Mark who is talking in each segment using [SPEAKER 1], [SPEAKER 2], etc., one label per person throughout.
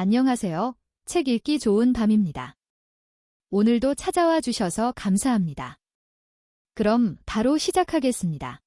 [SPEAKER 1] 안녕하세요. 책 읽기 좋은 밤입니다. 오늘도 찾아와 주셔서 감사합니다. 그럼 바로 시작하겠습니다.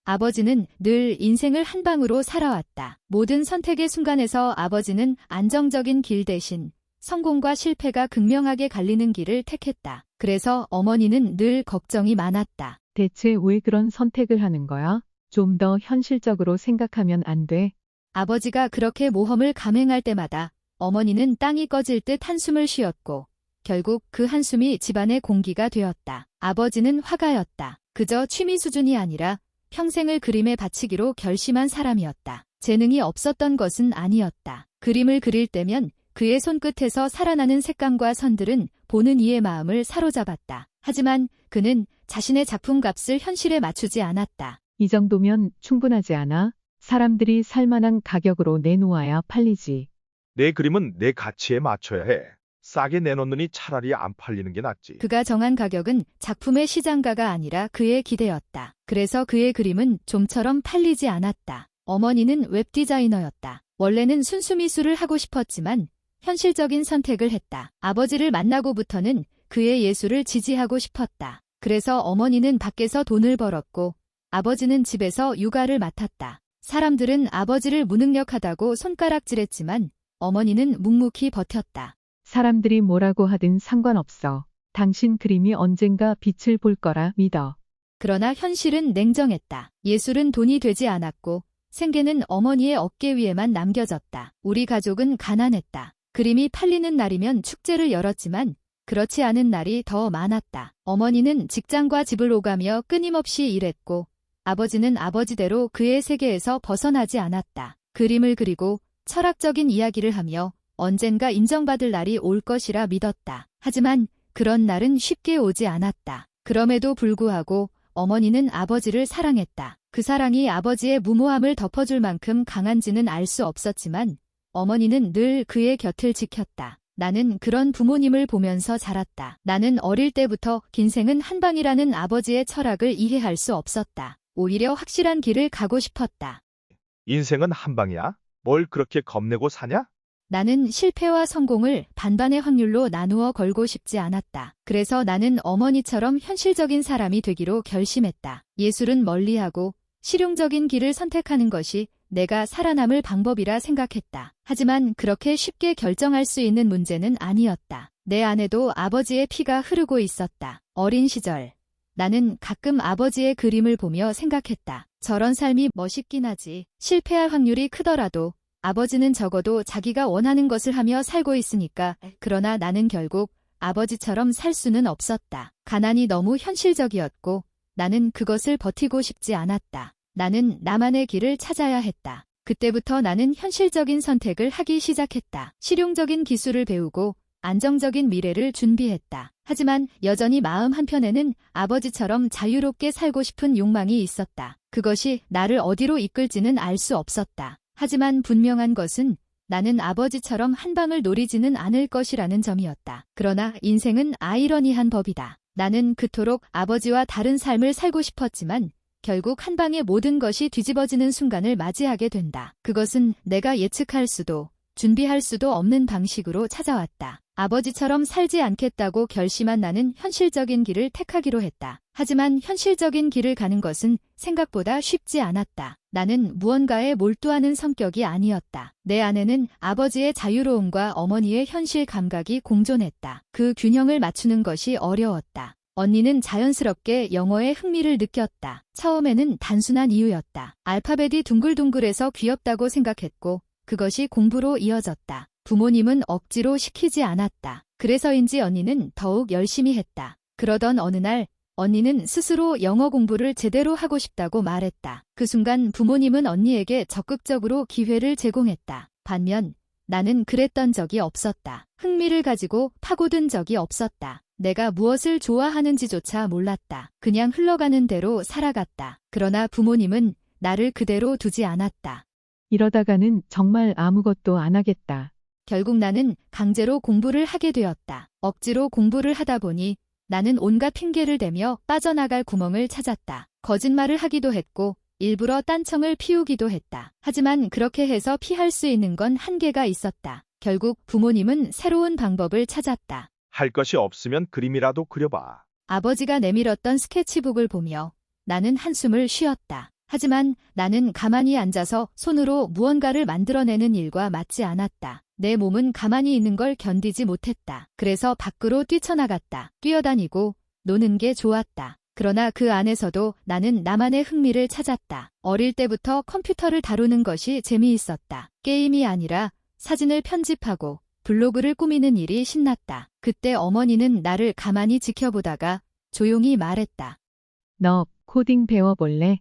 [SPEAKER 1] 아버지는 늘 인생을 한 방으로 살아왔다. 모든 선택의 순간에서 아버지는 안정적인 길 대신 성공과 실패가 극명하게 갈리는 길을 택했다. 그래서 어머니는 늘 걱정이 많았다.
[SPEAKER 2] 대체 왜 그런 선택을 하는 거야? 좀 더 현실적으로 생각하면 안 돼?
[SPEAKER 1] 아버지가 그렇게 모험을 감행할 때마다 어머니는 땅이 꺼질 듯 한숨을 쉬었고 결국 그 한숨이 집안의 공기가 되었다. 아버지는 화가였다. 그저 취미 수준이 아니라 평생을 그림에 바치기로 결심한 사람이었다. 재능이 없었던 것은 아니었다. 그림을 그릴 때면 그의 손끝에서 살아나는 색감과 선들은 보는 이의 마음을 사로잡았다. 하지만 그는 자신의 작품 값을 현실에 맞추지 않았다.
[SPEAKER 2] 이 정도면 충분하지 않아? 사람들이 살만한 가격으로 내놓아야 팔리지.
[SPEAKER 3] 내 그림은 내 가치에 맞춰야 해. 싸게 내놓느니 차라리 안 팔리는 게 낫지.
[SPEAKER 1] 그가 정한 가격은 작품의 시장가가 아니라 그의 기대였다. 그래서 그의 그림은 좀처럼 팔리지 않았다. 어머니는 웹디자이너였다. 원래는 순수 미술을 하고 싶었지만 현실적인 선택을 했다. 아버지를 만나고부터는 그의 예술을 지지하고 싶었다. 그래서 어머니는 밖에서 돈을 벌었고 아버지는 집에서 육아를 맡았다. 사람들은 아버지를 무능력하다고 손가락질했지만 어머니는 묵묵히 버텼다.
[SPEAKER 2] 사람들이 뭐라고 하든 상관없어. 당신 그림이 언젠가 빛을 볼 거라 믿어.
[SPEAKER 1] 그러나 현실은 냉정했다. 예술은 돈이 되지 않았고 생계는 어머니의 어깨 위에만 남겨졌다. 우리 가족은 가난했다. 그림이 팔리는 날이면 축제를 열었지만 그렇지 않은 날이 더 많았다. 어머니는 직장과 집을 오가며 끊임없이 일했고 아버지는 아버지대로 그의 세계에서 벗어나지 않았다. 그림을 그리고 철학적인 이야기를 하며 언젠가 인정받을 날이 올 것이라 믿었다. 하지만 그런 날은 쉽게 오지 않았다. 그럼에도 불구하고 어머니는 아버지를 사랑했다. 그 사랑이 아버지의 무모함을 덮어줄 만큼 강한지는 알 수 없었지만 어머니는 늘 그의 곁을 지켰다. 나는 그런 부모님을 보면서 자랐다. 나는 어릴 때부터 긴 생은 한 방이라는 아버지의 철학을 이해할 수 없었다. 오히려 확실한 길을 가고 싶었다.
[SPEAKER 3] 인생은 한 방이야? 뭘 그렇게 겁내고 사냐?
[SPEAKER 1] 나는 실패와 성공을 반반의 확률로 나누어 걸고 싶지 않았다. 그래서 나는 어머니처럼 현실적인 사람이 되기로 결심했다. 예술은 멀리하고 실용적인 길을 선택하는 것이 내가 살아남을 방법이라 생각했다. 하지만 그렇게 쉽게 결정할 수 있는 문제는 아니었다. 내 안에도 아버지의 피가 흐르고 있었다. 어린 시절, 나는 가끔 아버지의 그림을 보며 생각했다. 저런 삶이 멋있긴 하지. 실패할 확률이 크더라도 아버지는 적어도 자기가 원하는 것을 하며 살고 있으니까. 그러나 나는 결국 아버지처럼 살 수는 없었다. 가난이 너무 현실적이었고 나는 그것을 버티고 싶지 않았다. 나는 나만의 길을 찾아야 했다. 그때부터 나는 현실적인 선택을 하기 시작했다. 실용적인 기술을 배우고 안정적인 미래를 준비했다. 하지만 여전히 마음 한편에는 아버지처럼 자유롭게 살고 싶은 욕망이 있었다. 그것이 나를 어디로 이끌지는 알 수 없었다. 하지만 분명한 것은 나는 아버지처럼 한 방을 노리지는 않을 것이라는 점이었다. 그러나 인생은 아이러니한 법이다. 나는 그토록 아버지와 다른 삶을 살고 싶었지만 결국 한 방에 모든 것이 뒤집어지는 순간을 맞이하게 된다. 그것은 내가 예측할 수도 준비할 수도 없는 방식으로 찾아왔다. 아버지처럼 살지 않겠다고 결심한 나는 현실적인 길을 택하기로 했다. 하지만 현실적인 길을 가는 것은 생각보다 쉽지 않았다. 나는 무언가에 몰두하는 성격이 아니었다. 내 안에는 아버지의 자유로움과 어머니의 현실 감각이 공존했다. 그 균형을 맞추는 것이 어려웠다. 언니는 자연스럽게 영어에 흥미를 느꼈다. 처음에는 단순한 이유였다. 알파벳이 둥글둥글해서 귀엽다고 생각했고 그것이 공부로 이어졌다. 부모님은 억지로 시키지 않았다. 그래서인지 언니는 더욱 열심히 했다. 그러던 어느 날 언니는 스스로 영어 공부를 제대로 하고 싶다고 말했다. 그 순간 부모님은 언니에게 적극적으로 기회를 제공했다. 반면 나는 그랬던 적이 없었다. 흥미를 가지고 파고든 적이 없었다. 내가 무엇을 좋아하는지조차 몰랐다. 그냥 흘러가는 대로 살아갔다. 그러나 부모님은 나를 그대로 두지 않았다.
[SPEAKER 2] 이러다가는 정말 아무것도 안 하겠다.
[SPEAKER 1] 결국 나는 강제로 공부를 하게 되었다. 억지로 공부를 하다 보니 나는 온갖 핑계를 대며 빠져나갈 구멍을 찾았다. 거짓말을 하기도 했고 일부러 딴청을 피우기도 했다. 하지만 그렇게 해서 피할 수 있는 건 한계가 있었다. 결국 부모님은 새로운 방법을 찾았다.
[SPEAKER 3] 할 것이 없으면 그림이라도 그려봐.
[SPEAKER 1] 아버지가 내밀었던 스케치북을 보며 나는 한숨을 쉬었다. 하지만 나는 가만히 앉아서 손으로 무언가를 만들어내는 일과 맞지 않았다. 내 몸은 가만히 있는 걸 견디지 못했다. 그래서 밖으로 뛰쳐나갔다. 뛰어다니고 노는 게 좋았다. 그러나 그 안에서도 나는 나만의 흥미를 찾았다. 어릴 때부터 컴퓨터를 다루는 것이 재미있었다. 게임이 아니라 사진을 편집하고 블로그를 꾸미는 일이 신났다. 그때 어머니는 나를 가만히 지켜보다가 조용히 말했다.
[SPEAKER 2] 너 코딩 배워볼래?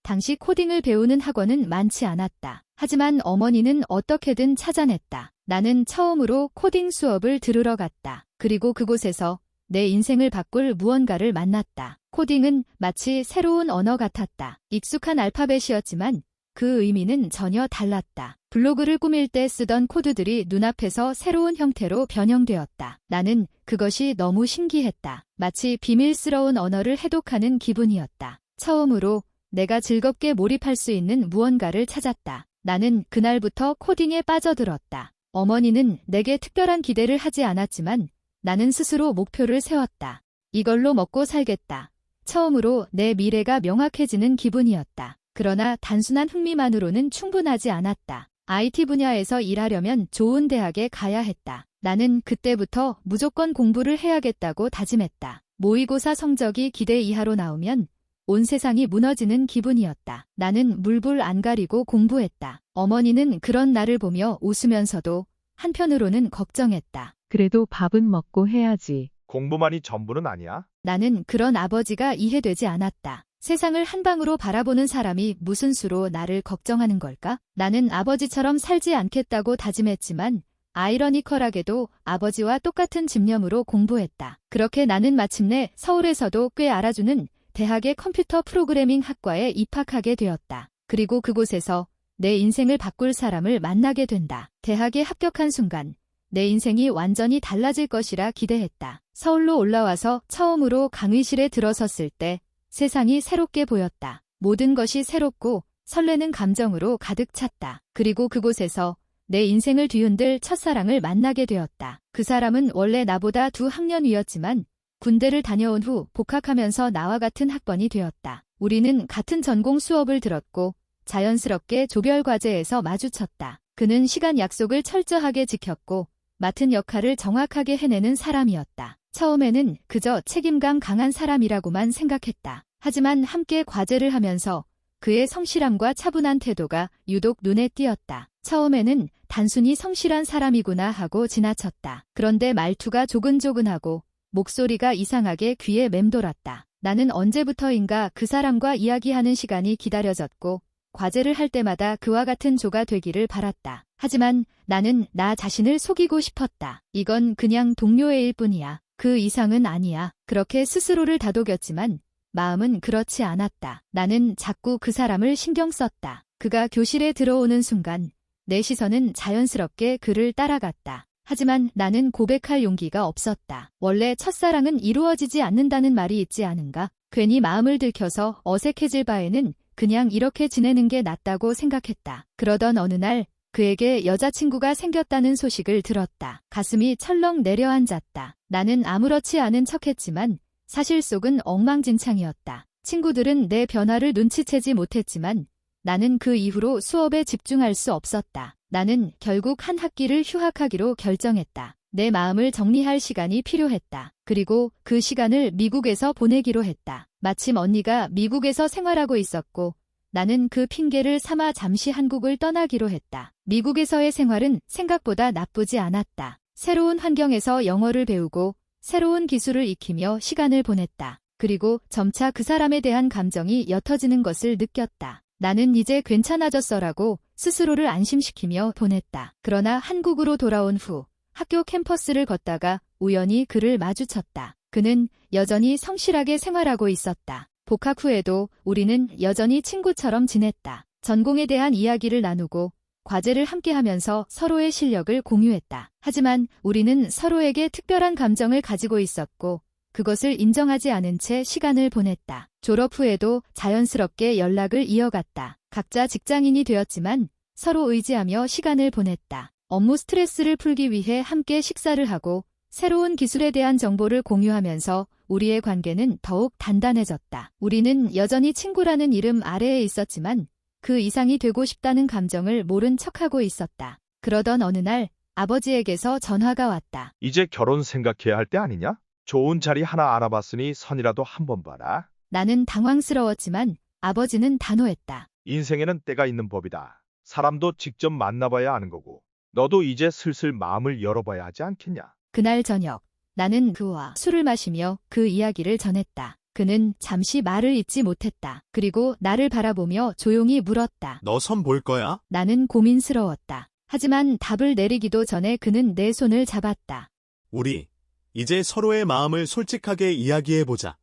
[SPEAKER 1] 당시 코딩을 배우는 학원은 많지 않았다. 하지만 어머니는 어떻게든 찾아냈다. 나는 처음으로 코딩 수업을 들으러 갔다. 그리고 그곳에서 내 인생을 바꿀 무언가를 만났다. 코딩은 마치 새로운 언어 같았다. 익숙한 알파벳이었지만 그 의미는 전혀 달랐다. 블로그를 꾸밀 때 쓰던 코드들이 눈앞에서 새로운 형태로 변형되었다. 나는 그것이 너무 신기했다. 마치 비밀스러운 언어를 해독하는 기분이었다. 처음으로 내가 즐겁게 몰입할 수 있는 무언가를 찾았다. 나는 그날부터 코딩에 빠져들었다. 어머니는 내게 특별한 기대를 하지 않았지만 나는 스스로 목표를 세웠다. 이걸로 먹고 살겠다. 처음으로 내 미래가 명확해지는 기분이었다. 그러나 단순한 흥미만으로는 충분하지 않았다. IT 분야에서 일하려면 좋은 대학에 가야 했다. 나는 그때부터 무조건 공부를 해야겠다고 다짐했다. 모의고사 성적이 기대 이하로 나오면 온 세상이 무너지는 기분이었다. 나는 물불 안 가리고 공부했다. 어머니는 그런 나를 보며 웃으면서도 한편으로는 걱정했다.
[SPEAKER 2] 그래도 밥은 먹고 해야지.
[SPEAKER 3] 공부만이 전부는 아니야.
[SPEAKER 1] 나는 그런 아버지가 이해되지 않았다. 세상을 한 방으로 바라보는 사람이 무슨 수로 나를 걱정하는 걸까? 나는 아버지처럼 살지 않겠다고 다짐했지만 아이러니컬하게도 아버지와 똑같은 집념으로 공부했다. 그렇게 나는 마침내 서울에서도 꽤 알아주는 대학의 컴퓨터 프로그래밍 학과에 입학하게 되었다. 그리고 그곳에서 내 인생을 바꿀 사람을 만나게 된다. 대학에 합격한 순간 내 인생이 완전히 달라질 것이라 기대했다. 서울로 올라와서 처음으로 강의실에 들어섰을 때 세상이 새롭게 보였다. 모든 것이 새롭고 설레는 감정으로 가득 찼다. 그리고 그곳에서 내 인생을 뒤흔들 첫사랑을 만나게 되었다. 그 사람은 원래 나보다 2학년 위였지만 군대를 다녀온 후 복학하면서 나와 같은 학번이 되었다. 우리는 같은 전공 수업을 들었고 자연스럽게 조별 과제에서 마주쳤다. 그는 시간 약속을 철저하게 지켰고 맡은 역할을 정확하게 해내는 사람이었다. 처음에는 그저 책임감 강한 사람이라고만 생각했다. 하지만 함께 과제를 하면서 그의 성실함과 차분한 태도가 유독 눈에 띄었다. 처음에는 단순히 성실한 사람이구나 하고 지나쳤다. 그런데 말투가 조근조근하고 목소리가 이상하게 귀에 맴돌았다. 나는 언제부터인가 그 사람과 이야기하는 시간이 기다려졌고 과제를 할 때마다 그와 같은 조가 되기를 바랐다. 하지만 나는 나 자신을 속이고 싶었다. 이건 그냥 동료의 일뿐이야. 그 이상은 아니야. 그렇게 스스로를 다독였지만 마음은 그렇지 않았다. 나는 자꾸 그 사람을 신경 썼다. 그가 교실에 들어오는 순간 내 시선은 자연스럽게 그를 따라갔다. 하지만 나는 고백할 용기가 없었다. 원래 첫사랑은 이루어지지 않는다는 말이 있지 않은가? 괜히 마음을 들켜서 어색해질 바에는 그냥 이렇게 지내는 게 낫다고 생각했다. 그러던 어느 날 그에게 여자친구가 생겼다는 소식을 들었다. 가슴이 철렁 내려앉았다. 나는 아무렇지 않은 척했지만 사실 속은 엉망진창이었다. 친구들은 내 변화를 눈치채지 못했지만 나는 그 이후로 수업에 집중할 수 없었다. 나는 결국 한 학기를 휴학하기로 결정했다. 내 마음을 정리할 시간이 필요했다. 그리고 그 시간을 미국에서 보내기로 했다. 마침 언니가 미국에서 생활하고 있었고 나는 그 핑계를 삼아 잠시 한국을 떠나기로 했다. 미국에서의 생활은 생각보다 나쁘지 않았다. 새로운 환경에서 영어를 배우고 새로운 기술을 익히며 시간을 보냈다. 그리고 점차 그 사람에 대한 감정이 옅어지는 것을 느꼈다. 나는 이제 괜찮아졌어라고 스스로를 안심시키며 보냈다. 그러나 한국으로 돌아온 후 학교 캠퍼스를 걷다가 우연히 그를 마주쳤다. 그는 여전히 성실하게 생활하고 있었다. 복학 후에도 우리는 여전히 친구처럼 지냈다. 전공에 대한 이야기를 나누고 과제를 함께하면서 서로의 실력을 공유했다. 하지만 우리는 서로에게 특별한 감정을 가지고 있었고 그것을 인정하지 않은 채 시간을 보냈다. 졸업 후에도 자연스럽게 연락을 이어갔다. 각자 직장인이 되었지만 서로 의지하며 시간을 보냈다. 업무 스트레스를 풀기 위해 함께 식사를 하고 새로운 기술에 대한 정보를 공유하면서 우리의 관계는 더욱 단단해졌다. 우리는 여전히 친구라는 이름 아래에 있었지만 그 이상이 되고 싶다는 감정을 모른 척하고 있었다. 그러던 어느 날 아버지에게서 전화가 왔다.
[SPEAKER 3] 이제 결혼 생각해야 할 때 아니냐? 좋은 자리 하나 알아봤으니 선이라도 한번 봐라.
[SPEAKER 1] 나는 당황스러웠지만 아버지는 단호했다.
[SPEAKER 3] 인생에는 때가 있는 법이다. 사람도 직접 만나봐야 아는 거고. 너도 이제 슬슬 마음을 열어봐야 하지 않겠냐?
[SPEAKER 1] 그날 저녁 나는 그와 술을 마시며 그 이야기를 전했다. 그는 잠시 말을 잇지 못했다. 그리고 나를 바라보며 조용히 물었다.
[SPEAKER 4] 너 선 볼 거야?
[SPEAKER 1] 나는 고민스러웠다. 하지만 답을 내리기도 전에 그는 내 손을 잡았다.
[SPEAKER 4] 우리 이제 서로의 마음을 솔직하게 이야기해보자.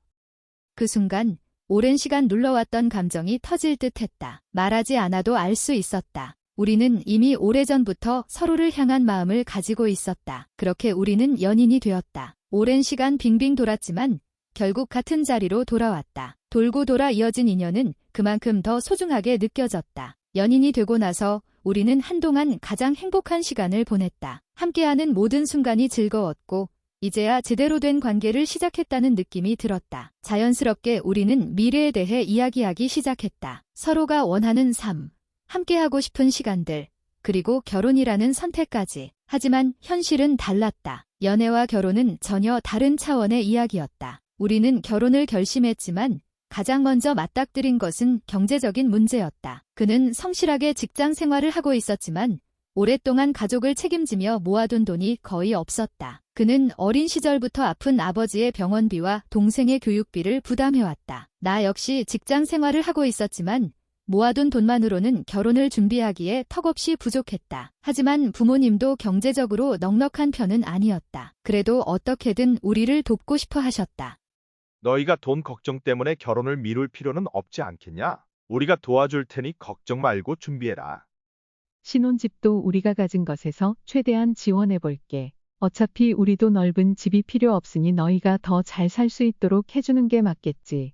[SPEAKER 1] 그 순간 오랜 시간 눌러왔던 감정이 터질 듯했다. 말하지 않아도 알 수 있었다. 우리는 이미 오래전부터 서로를 향한 마음을 가지고 있었다. 그렇게 우리는 연인이 되었다. 오랜 시간 빙빙 돌았지만 결국 같은 자리로 돌아왔다. 돌고 돌아 이어진 인연은 그만큼 더 소중하게 느껴졌다. 연인이 되고 나서 우리는 한동안 가장 행복한 시간을 보냈다. 함께하는 모든 순간이 즐거웠고 이제야 제대로 된 관계를 시작했다는 느낌이 들었다. 자연스럽게 우리는 미래에 대해 이야기하기 시작했다. 서로가 원하는 삶, 함께하고 싶은 시간들, 그리고 결혼이라는 선택까지. 하지만 현실은 달랐다. 연애와 결혼은 전혀 다른 차원의 이야기였다. 우리는 결혼을 결심했지만 가장 먼저 맞닥뜨린 것은 경제적인 문제였다. 그는 성실하게 직장 생활을 하고 있었지만 오랫동안 가족을 책임지며 모아둔 돈이 거의 없었다. 그는 어린 시절부터 아픈 아버지의 병원비와 동생의 교육비를 부담해왔다. 나 역시 직장 생활을 하고 있었지만 모아둔 돈만으로는 결혼을 준비하기에 턱없이 부족했다. 하지만 부모님도 경제적으로 넉넉한 편은 아니었다. 그래도 어떻게든 우리를 돕고 싶어 하셨다.
[SPEAKER 3] 너희가 돈 걱정 때문에 결혼을 미룰 필요는 없지 않겠냐? 우리가 도와줄 테니 걱정 말고 준비해라.
[SPEAKER 2] 신혼집도 우리가 가진 것에서 최대한 지원해 볼게. 어차피 우리도 넓은 집이 필요 없으니 너희가 더 잘 살 수 있도록 해주는 게 맞겠지.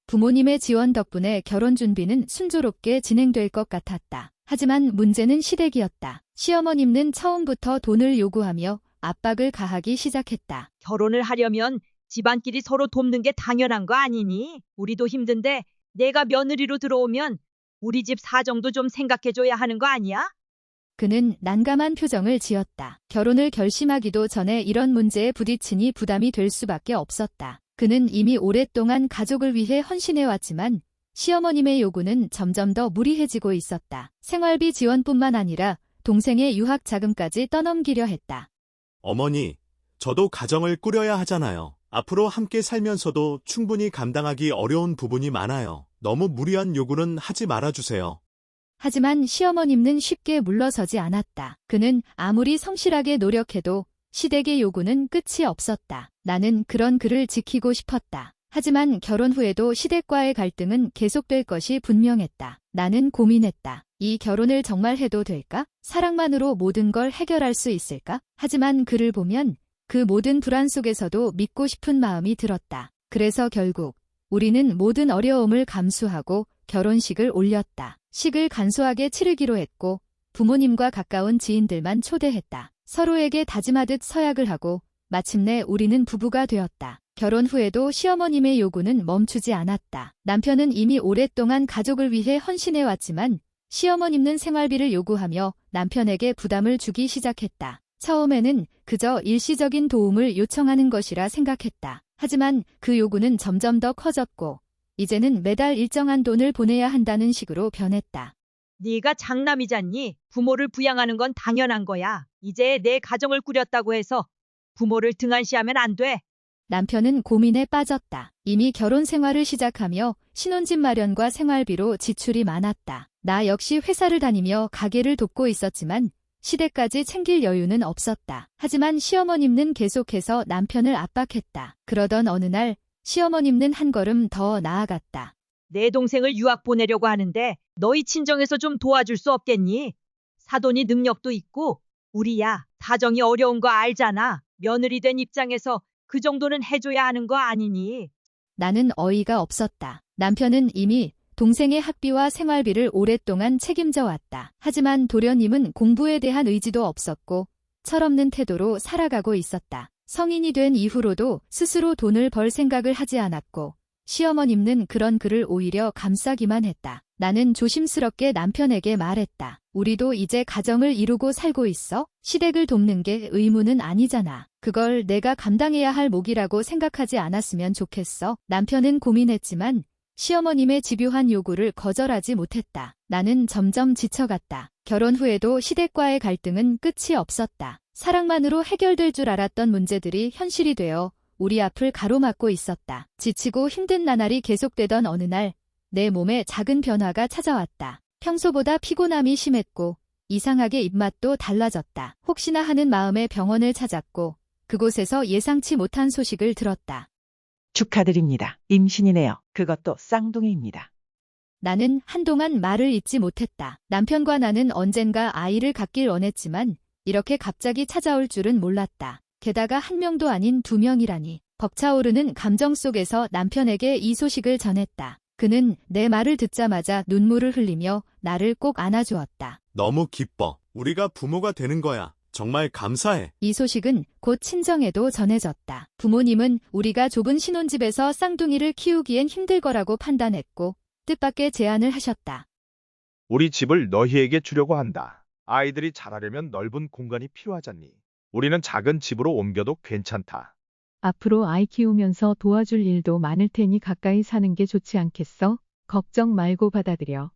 [SPEAKER 1] 부모님의 지원 덕분에 결혼 준비는 순조롭게 진행될 것 같았다. 하지만 문제는 시댁이었다. 시어머님은 처음부터 돈을 요구하며 압박을 가하기 시작했다.
[SPEAKER 5] 결혼을 하려면 집안끼리 서로 돕는 게 당연한 거 아니니? 우리도 힘든데 내가 며느리로 들어오면 우리 집 사정도 좀 생각해줘야 하는 거 아니야?
[SPEAKER 1] 그는 난감한 표정을 지었다. 결혼을 결심하기도 전에 이런 문제에 부딪히니 부담이 될 수밖에 없었다. 그는 이미 오랫동안 가족을 위해 헌신해왔지만 시어머님의 요구는 점점 더 무리해지고 있었다. 생활비 지원뿐만 아니라 동생의 유학 자금까지 떠넘기려 했다.
[SPEAKER 4] 어머니, 저도 가정을 꾸려야 하잖아요. 앞으로 함께 살면서도 충분히 감당하기 어려운 부분이 많아요. 너무 무리한 요구는 하지 말아주세요.
[SPEAKER 1] 하지만 시어머님은 쉽게 물러서지 않았다. 그는 아무리 성실하게 노력해도 시댁의 요구는 끝이 없었다. 나는 그런 그를 지키고 싶었다. 하지만 결혼 후에도 시댁과의 갈등은 계속될 것이 분명했다. 나는 고민했다. 이 결혼을 정말 해도 될까? 사랑만으로 모든 걸 해결할 수 있을까? 하지만 그를 보면 그 모든 불안 속에서도 믿고 싶은 마음이 들었다. 그래서 결국 우리는 모든 어려움을 감수하고 결혼식을 올렸다. 식을 간소하게 치르기로 했고 부모님과 가까운 지인들만 초대했다. 서로에게 다짐하듯 서약을 하고 마침내 우리는 부부가 되었다. 결혼 후에도 시어머님의 요구는 멈추지 않았다. 남편은 이미 오랫동안 가족을 위해 헌신해왔지만 시어머님은 생활비를 요구하며 남편에게 부담을 주기 시작했다. 처음에는 그저 일시적인 도움을 요청하는 것이라 생각했다. 하지만 그 요구는 점점 더 커졌고 이제는 매달 일정한 돈을 보내야 한다는 식으로 변했다.
[SPEAKER 5] 네가 장남이잖니? 부모를 부양하는 건 당연한 거야. 이제 내 가정을 꾸렸다고 해서 부모를 등한시하면 안 돼.
[SPEAKER 1] 남편은 고민에 빠졌다. 이미 결혼 생활을 시작하며 신혼집 마련과 생활비로 지출이 많았다. 나 역시 회사를 다니며 가게를 돕고 있었지만 시댁까지 챙길 여유는 없었다. 하지만 시어머님은 계속해서 남편을 압박했다. 그러던 어느 날 시어머님은 한 걸음 더 나아갔다.
[SPEAKER 5] 내 동생을 유학 보내려고 하는데 너희 친정에서 좀 도와줄 수 없겠니? 사돈이 능력도 있고 우리야 사정이 어려운 거 알잖아. 며느리 된 입장에서 그 정도는 해줘야 하는 거 아니니?
[SPEAKER 1] 나는 어이가 없었다. 남편은 이미 동생의 학비와 생활비를 오랫동안 책임져 왔다. 하지만 도련님은 공부에 대한 의지도 없었고 철없는 태도로 살아가고 있었다. 성인이 된 이후로도 스스로 돈을 벌 생각을 하지 않았고 시어머님는 그런 그를 오히려 감싸기만 했다. 나는 조심스럽게 남편에게 말했다. 우리도 이제 가정을 이루고 살고 있어? 시댁을 돕는 게 의무는 아니잖아. 그걸 내가 감당해야 할 몫이라고 생각하지 않았으면 좋겠어. 남편은 고민했지만 시어머님의 집요한 요구를 거절하지 못했다. 나는 점점 지쳐갔다. 결혼 후에도 시댁과의 갈등은 끝이 없었다. 사랑만으로 해결될 줄 알았던 문제들이 현실이 되어 우리 앞을 가로막고 있었다. 지치고 힘든 나날이 계속되던 어느 날, 내 몸에 작은 변화가 찾아왔다. 평소보다 피곤함이 심했고 이상하게 입맛도 달라졌다. 혹시나 하는 마음에 병원을 찾았고 그곳에서 예상치 못한 소식을 들었다.
[SPEAKER 6] 축하드립니다. 임신이네요. 그것도 쌍둥이입니다.
[SPEAKER 1] 나는 한동안 말을 잇지 못했다. 남편과 나는 언젠가 아이를 갖길 원했지만 이렇게 갑자기 찾아올 줄은 몰랐다. 게다가 한 명도 아닌 두 명이라니. 벅차오르는 감정 속에서 남편에게 이 소식을 전했다. 그는 내 말을 듣자마자 눈물을 흘리며 나를 꼭 안아주었다.
[SPEAKER 4] 너무 기뻐. 우리가 부모가 되는 거야. 정말 감사해.
[SPEAKER 1] 이 소식은 곧 친정에도 전해졌다. 부모님은 우리가 좁은 신혼집에서 쌍둥이를 키우기엔 힘들 거라고 판단했고 뜻밖의 제안을 하셨다.
[SPEAKER 3] 우리 집을 너희에게 주려고 한다. 아이들이 자라려면 넓은 공간이 필요하잖니. 우리는 작은 집으로 옮겨도 괜찮다.
[SPEAKER 2] 앞으로 아이 키우면서 도와줄 일도 많을 테니 가까이 사는 게 좋지 않겠어? 걱정 말고 받아들여.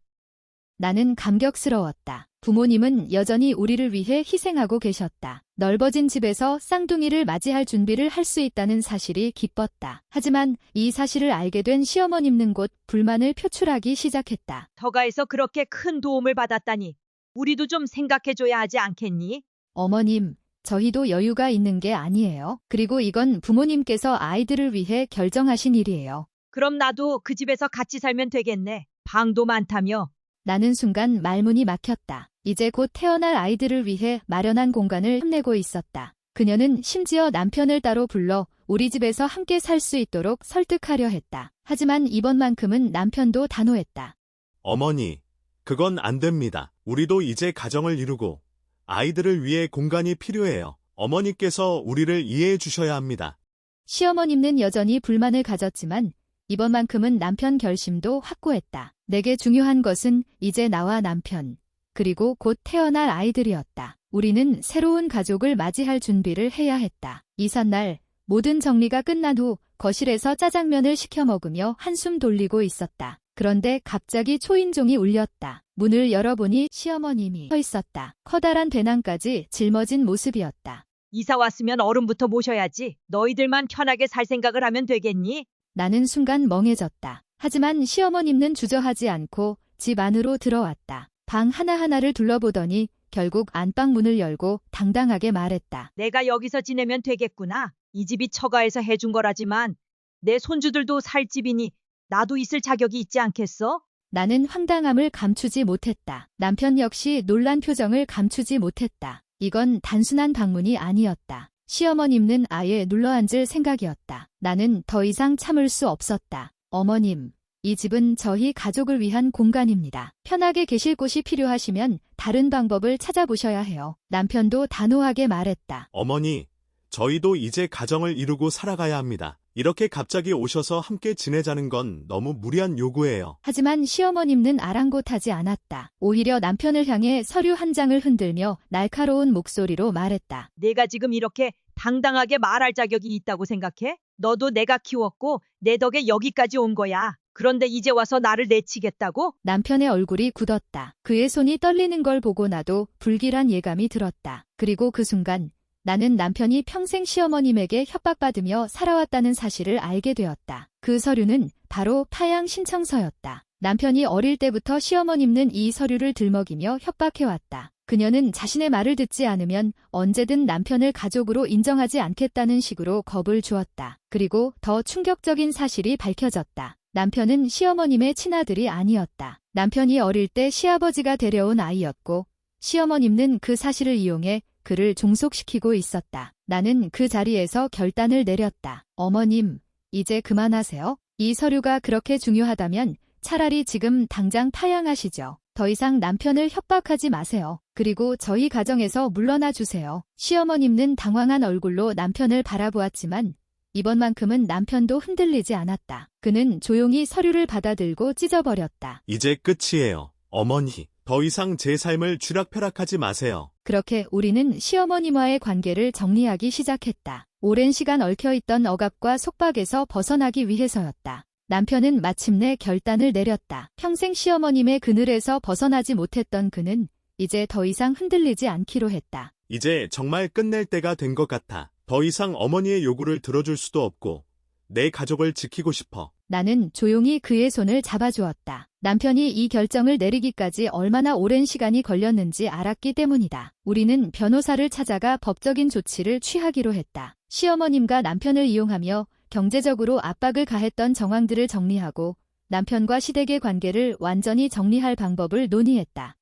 [SPEAKER 1] 나는 감격스러웠다. 부모님은 여전히 우리를 위해 희생하고 계셨다. 넓어진 집에서 쌍둥이를 맞이할 준비를 할 수 있다는 사실이 기뻤다. 하지만 이 사실을 알게 된 시어머님는 곧 불만을 표출하기 시작했다.
[SPEAKER 5] 터가에서 그렇게 큰 도움을 받았다니 우리도 좀 생각해줘야 하지 않겠니?
[SPEAKER 1] 어머님, 저희도 여유가 있는 게 아니에요. 그리고 이건 부모님께서 아이들을 위해 결정하신 일이에요.
[SPEAKER 5] 그럼 나도 그 집에서 같이 살면 되겠네. 방도 많다며.
[SPEAKER 1] 나는 순간 말문이 막혔다. 이제 곧 태어날 아이들을 위해 마련한 공간을 탐내고 있었다. 그녀는 심지어 남편을 따로 불러 우리 집에서 함께 살 수 있도록 설득하려 했다. 하지만 이번만큼은 남편도 단호했다.
[SPEAKER 4] 어머니, 그건 안 됩니다. 우리도 이제 가정을 이루고 아이들을 위해 공간이 필요해요. 어머니께서 우리를 이해해 주셔야 합니다.
[SPEAKER 1] 시어머님은 여전히 불만을 가졌지만 이번만큼은 남편 결심도 확고했다. 내게 중요한 것은 이제 나와 남편, 그리고 곧 태어날 아이들이었다. 우리는 새로운 가족을 맞이할 준비를 해야 했다. 이삿날 모든 정리가 끝난 후 거실에서 짜장면을 시켜 먹으며 한숨 돌리고 있었다. 그런데 갑자기 초인종이 울렸다. 문을 열어보니 시어머님이 서 있었다. 커다란 배낭까지 짊어진 모습이었다.
[SPEAKER 5] 이사 왔으면 어른부터 모셔야지. 너희들만 편하게 살 생각을 하면 되겠니?
[SPEAKER 1] 나는 순간 멍해졌다. 하지만 시어머님은 주저하지 않고 집 안으로 들어왔다. 방 하나하나를 둘러보더니 결국 안방 문을 열고 당당하게 말했다.
[SPEAKER 5] 내가 여기서 지내면 되겠구나. 이 집이 처가에서 해준 거라지만 내 손주들도 살 집이니 나도 있을 자격이 있지 않겠어?
[SPEAKER 1] 나는 황당함을 감추지 못했다. 남편 역시 놀란 표정을 감추지 못했다. 이건 단순한 방문이 아니었다. 시어머님은 아예 눌러앉을 생각이었다. 나는 더 이상 참을 수 없었다. 어머님, 이 집은 저희 가족을 위한 공간입니다. 편하게 계실 곳이 필요하시면 다른 방법을 찾아보셔야 해요. 남편도 단호하게 말했다.
[SPEAKER 4] 어머니, 저희도 이제 가정을 이루고 살아가야 합니다. 이렇게 갑자기 오셔서 함께 지내자는 건 너무 무리한 요구예요.
[SPEAKER 1] 하지만 시어머님은 아랑곳하지 않았다. 오히려 남편을 향해 서류 한 장을 흔들며 날카로운 목소리로 말했다.
[SPEAKER 5] 내가 지금 이렇게 당당하게 말할 자격이 있다고 생각해? 너도 내가 키웠고 내 덕에 여기까지 온 거야. 그런데 이제 와서 나를 내치겠다고?
[SPEAKER 1] 남편의 얼굴이 굳었다. 그의 손이 떨리는 걸 보고 나도 불길한 예감이 들었다. 그리고 그 순간 나는 남편이 평생 시어머님에게 협박받으며 살아왔다는 사실을 알게 되었다. 그 서류는 바로 파양 신청서였다. 남편이 어릴 때부터 시어머님은 이 서류를 들먹이며 협박해왔다. 그녀는 자신의 말을 듣지 않으면 언제든 남편을 가족으로 인정하지 않겠다는 식으로 겁을 주었다. 그리고 더 충격적인 사실이 밝혀졌다. 남편은 시어머님의 친아들이 아니었다. 남편이 어릴 때 시아버지가 데려온 아이였고 시어머님은 그 사실을 이용해 그를 종속시키고 있었다. 나는 그 자리에서 결단을 내렸다. 어머님, 이제 그만하세요. 이 서류가 그렇게 중요하다면 차라리 지금 당장 타양하시죠. 더 이상 남편을 협박하지 마세요. 그리고 저희 가정에서 물러나 주세요. 시어머님은 당황한 얼굴로 남편을 바라보았지만 이번만큼은 남편도 흔들리지 않았다. 그는 조용히 서류를 받아들고 찢어버렸다.
[SPEAKER 4] 이제 끝이에요. 어머니, 더 이상 제 삶을 쥐락펴락하지 마세요.
[SPEAKER 1] 그렇게 우리는 시어머님과의 관계를 정리하기 시작했다. 오랜 시간 얽혀있던 억압과 속박에서 벗어나기 위해서였다. 남편은 마침내 결단을 내렸다. 평생 시어머님의 그늘에서 벗어나지 못했던 그는 이제 더 이상 흔들리지 않기로 했다.
[SPEAKER 4] 이제 정말 끝낼 때가 된 것 같아. 더 이상 어머니의 요구를 들어줄 수도 없고 내 가족을 지키고 싶어.
[SPEAKER 1] 나는 조용히 그의 손을 잡아주었다. 남편이 이 결정을 내리기까지 얼마나 오랜 시간이 걸렸는지 알았기 때문이다. 우리는 변호사를 찾아가 법적인 조치를 취하기로 했다. 시어머님과 남편을 이용하며 경제적으로 압박을 가했던 정황들을 정리하고 남편과 시댁의 관계를 완전히 정리할 방법을 논의했다.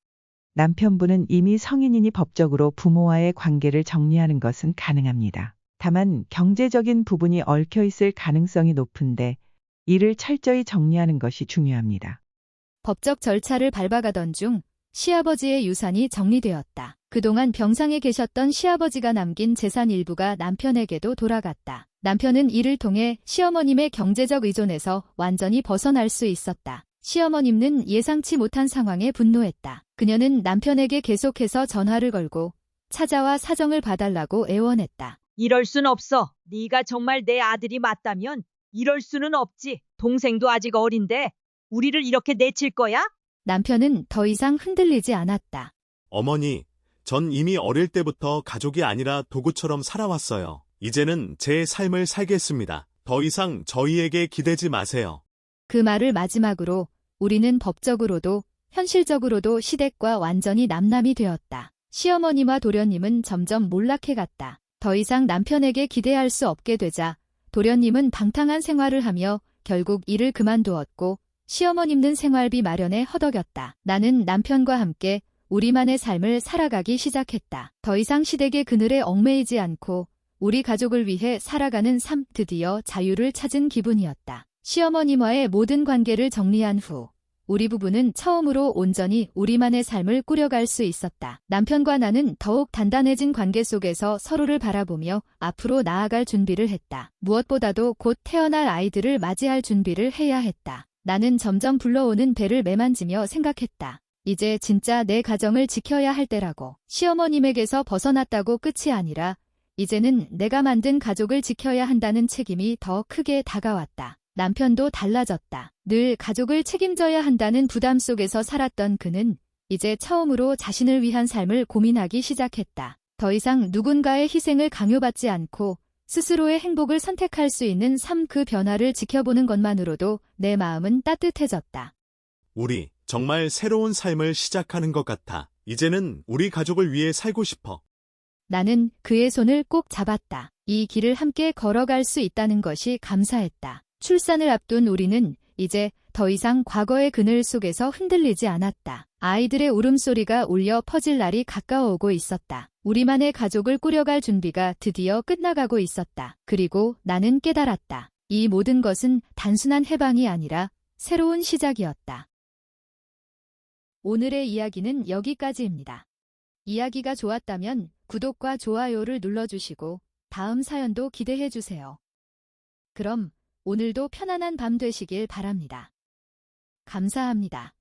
[SPEAKER 6] 남편분은 이미 성인이니 법적으로 부모와의 관계를 정리하는 것은 가능합니다. 다만 경제적인 부분이 얽혀 있을 가능성이 높은데 이를 철저히 정리하는 것이 중요합니다.
[SPEAKER 1] 법적 절차를 밟아가던 중 시아버지의 유산이 정리되었다. 그동안 병상에 계셨던 시아버지가 남긴 재산 일부가 남편에게도 돌아갔다. 남편은 이를 통해 시어머님의 경제적 의존에서 완전히 벗어날 수 있었다. 시어머님은 예상치 못한 상황에 분노했다. 그녀는 남편에게 계속해서 전화를 걸고 찾아와 사정을 봐달라고 애원했다.
[SPEAKER 5] 이럴 순 없어. 네가 정말 내 아들이 맞다면 이럴 수는 없지. 동생도 아직 어린데 우리를 이렇게 내칠 거야?
[SPEAKER 1] 남편은 더 이상 흔들리지 않았다.
[SPEAKER 4] 어머니, 전 이미 어릴 때부터 가족이 아니라 도구처럼 살아왔어요. 이제는 제 삶을 살겠습니다. 더 이상 저희에게 기대지 마세요.
[SPEAKER 1] 그 말을 마지막으로 우리는 법적으로도 현실적으로도 시댁과 완전히 남남이 되었다. 시어머니와 도련님은 점점 몰락해갔다. 더 이상 남편에게 기대할 수 없게 되자 도련님은 방탕한 생활을 하며 결국 일을 그만두었고 시어머님은 생활비 마련에 허덕였다. 나는 남편과 함께 우리만의 삶을 살아가기 시작했다. 더 이상 시댁의 그늘에 얽매이지 않고 우리 가족을 위해 살아가는 삶, 드디어 자유를 찾은 기분이었다. 시어머님과의 모든 관계를 정리한 후 우리 부부는 처음으로 온전히 우리만의 삶을 꾸려갈 수 있었다. 남편과 나는 더욱 단단해진 관계 속에서 서로를 바라보며 앞으로 나아갈 준비를 했다. 무엇보다도 곧 태어날 아이들을 맞이할 준비를 해야 했다. 나는 점점 불러오는 배를 매만지며 생각했다. 이제 진짜 내 가정을 지켜야 할 때라고. 시어머님에게서 벗어났다고 끝이 아니라 이제는 내가 만든 가족을 지켜야 한다는 책임이 더 크게 다가왔다. 남편도 달라졌다. 늘 가족을 책임져야 한다는 부담 속에서 살았던 그는 이제 처음으로 자신을 위한 삶을 고민하기 시작했다. 더 이상 누군가의 희생을 강요받지 않고 스스로의 행복을 선택할 수 있는 삶, 그 변화를 지켜보는 것만으로도 내 마음은 따뜻해졌다.
[SPEAKER 4] 우리 정말 새로운 삶을 시작하는 것 같아. 이제는 우리 가족을 위해 살고 싶어.
[SPEAKER 1] 나는 그의 손을 꼭 잡았다. 이 길을 함께 걸어갈 수 있다는 것이 감사했다. 출산을 앞둔 우리는 이제 더 이상 과거의 그늘 속에서 흔들리지 않았다. 아이들의 울음소리가 울려 퍼질 날이 가까워오고 있었다. 우리만의 가족을 꾸려갈 준비가 드디어 끝나가고 있었다. 그리고 나는 깨달았다. 이 모든 것은 단순한 해방이 아니라 새로운 시작이었다. 오늘의 이야기는 여기까지입니다. 이야기가 좋았다면 구독과 좋아요를 눌러주시고 다음 사연도 기대해주세요. 그럼 오늘도 편안한 밤 되시길 바랍니다. 감사합니다.